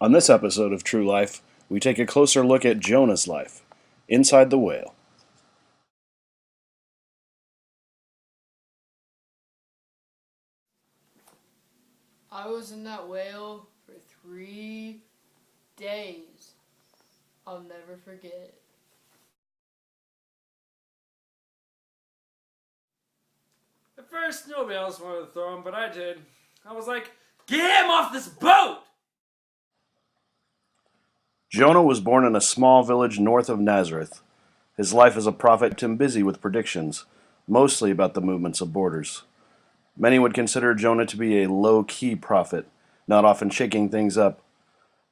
On this episode of True Life, we take a closer look at Jonah's life, inside the whale. I was in that whale for 3 days. I'll never forget it. At first, nobody else wanted to throw him, but I did. I was like, get him off this boat! Jonah was born in a small village north of Nazareth. His life as a prophet kept him busy with predictions, mostly about the movements of borders. Many would consider Jonah to be a low-key prophet, not often shaking things up.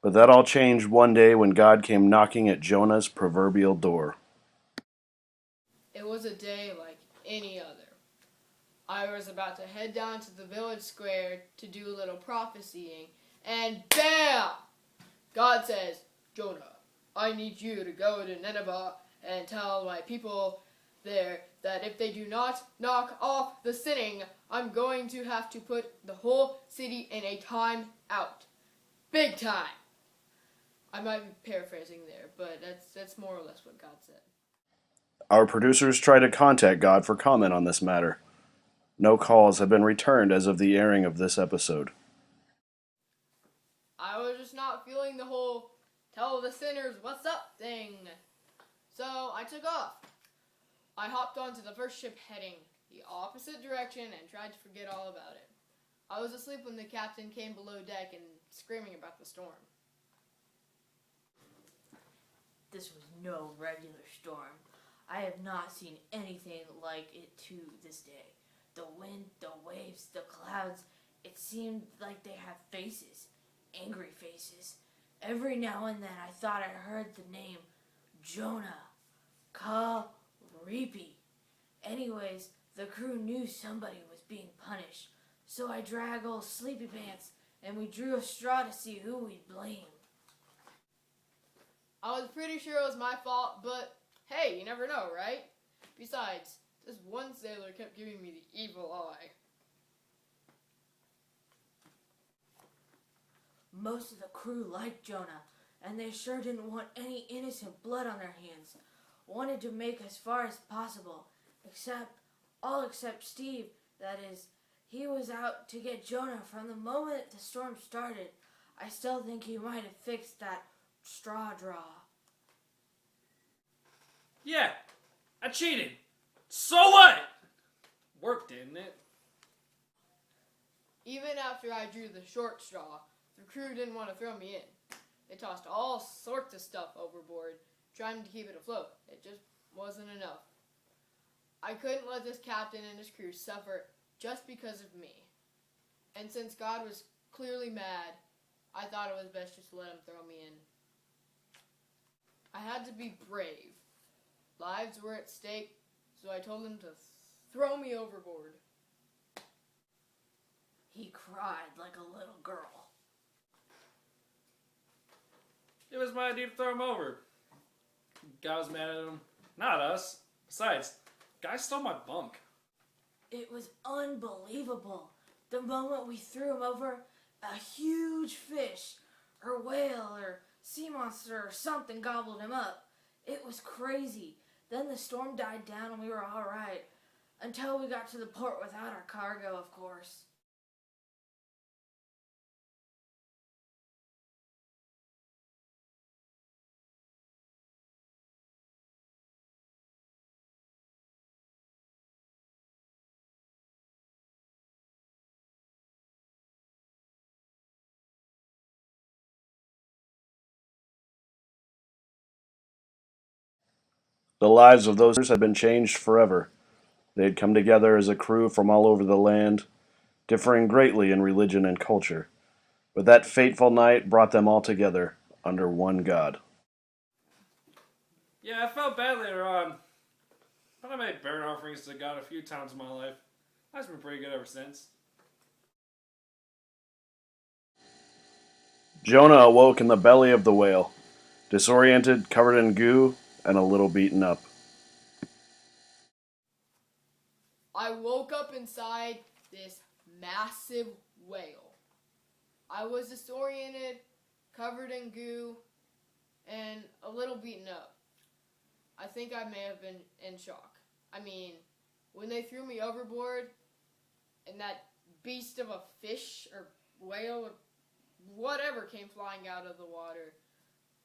But that all changed one day when God came knocking at Jonah's proverbial door. It was a day like any other. I was about to head down to the village square to do a little prophesying, and BAM! God says, Jonah, I need you to go to Nineveh and tell my people there that if they do not knock off the sinning, I'm going to have to put the whole city in a time out. Big time! I might be paraphrasing there, but that's more or less what God said. Our producers tried to contact God for comment on this matter. No calls have been returned as of the airing of this episode. I was just not feeling the whole tell the sinners what's up thing. So I took off. I hopped onto the first ship heading the opposite direction and tried to forget all about it. I was asleep when the captain came below deck and screaming about the storm. This was no regular storm. I have not seen anything like it to this day. The wind, the waves, the clouds, it seemed like they had faces, angry faces. Every now and then I thought I heard the name Jonah. Creepy. Anyways, the crew knew somebody was being punished, so I dragged old Sleepy Pants and we drew a straw to see who we'd blame. I was pretty sure it was my fault, but hey, you never know, right? Besides, this one sailor kept giving me the evil eye. Most of the crew liked Jonah, and they sure didn't want any innocent blood on their hands. Wanted to make as far as possible, except Steve, that is. He was out to get Jonah from the moment the storm started. I still think he might have fixed that straw draw. Yeah, I cheated. So what? Worked, didn't it? Even after I drew the short straw, the crew didn't want to throw me in. They tossed all sorts of stuff overboard, trying to keep it afloat. It just wasn't enough. I couldn't let this captain and his crew suffer just because of me. And since God was clearly mad, I thought it was best just to let him throw me in. I had to be brave. Lives were at stake, so I told him to throw me overboard. He cried like a little girl. It was my idea to throw him over. Guy was mad at him. Not us. Besides, guy stole my bunk. It was unbelievable. The moment we threw him over, a huge fish, or whale, or sea monster, or something gobbled him up. It was crazy. Then the storm died down and we were all right. Until we got to the port without our cargo, of course. The lives of those had been changed forever. They had come together as a crew from all over the land, differing greatly in religion and culture. But that fateful night brought them all together under one God. Yeah, I felt bad later on. But I made burnt offerings to God a few times in my life. That's been pretty good ever since. Jonah awoke in the belly of the whale, disoriented, covered in goo, and a little beaten up. I woke up inside this massive whale. I was disoriented, covered in goo, and a little beaten up. I think I may have been in shock. I mean, when they threw me overboard and that beast of a fish or whale or whatever came flying out of the water,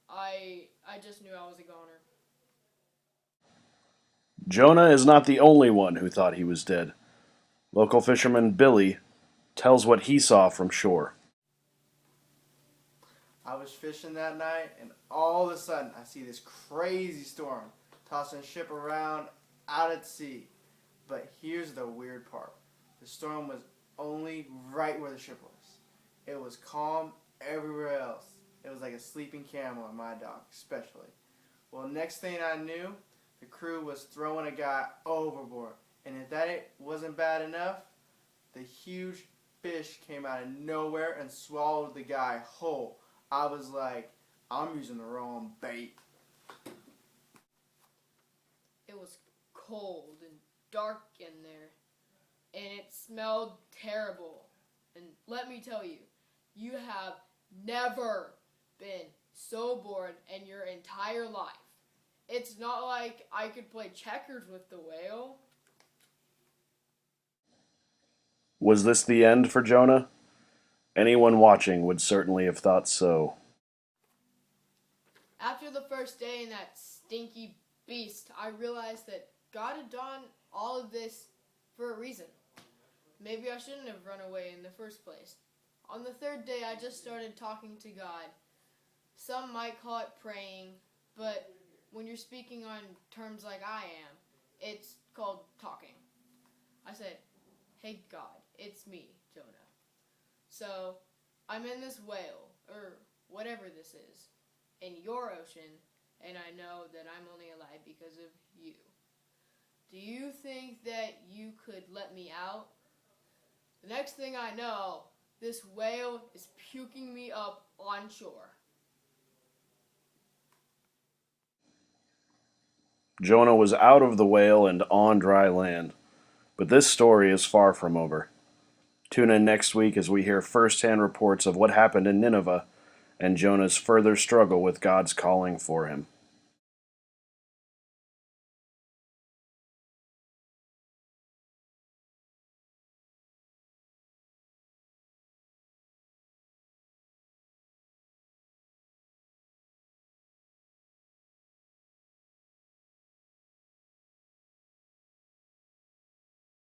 I just knew I was a goner. Jonah is not the only one who thought he was dead. Local fisherman Billy tells what he saw from shore. I was fishing that night, and all of a sudden, I see this crazy storm tossing the ship around out at sea. But here's the weird part. The storm was only right where the ship was. It was calm everywhere else. It was like a sleeping camel on my dock, especially. Well, next thing I knew, the crew was throwing a guy overboard. And if that wasn't bad enough, the huge fish came out of nowhere and swallowed the guy whole. I was like, I'm using the wrong bait. It was cold and dark in there, and it smelled terrible. And let me tell you, you have never been so bored in your entire life. It's not like I could play checkers with the whale. Was this the end for Jonah? Anyone watching would certainly have thought so. After the first day in that stinky beast, I realized that God had done all of this for a reason. Maybe I shouldn't have run away in the first place. On the third day, I just started talking to God. Some might call it praying, but when you're speaking on terms like I am, it's called talking. I said, "Hey God, it's me, Jonah. So, I'm in this whale, or whatever this is, in your ocean, and I know that I'm only alive because of you. Do you think that you could let me out?" The next thing I know, this whale is puking me up on shore. Jonah was out of the whale and on dry land. But this story is far from over. Tune in next week as we hear first-hand reports of what happened in Nineveh and Jonah's further struggle with God's calling for him.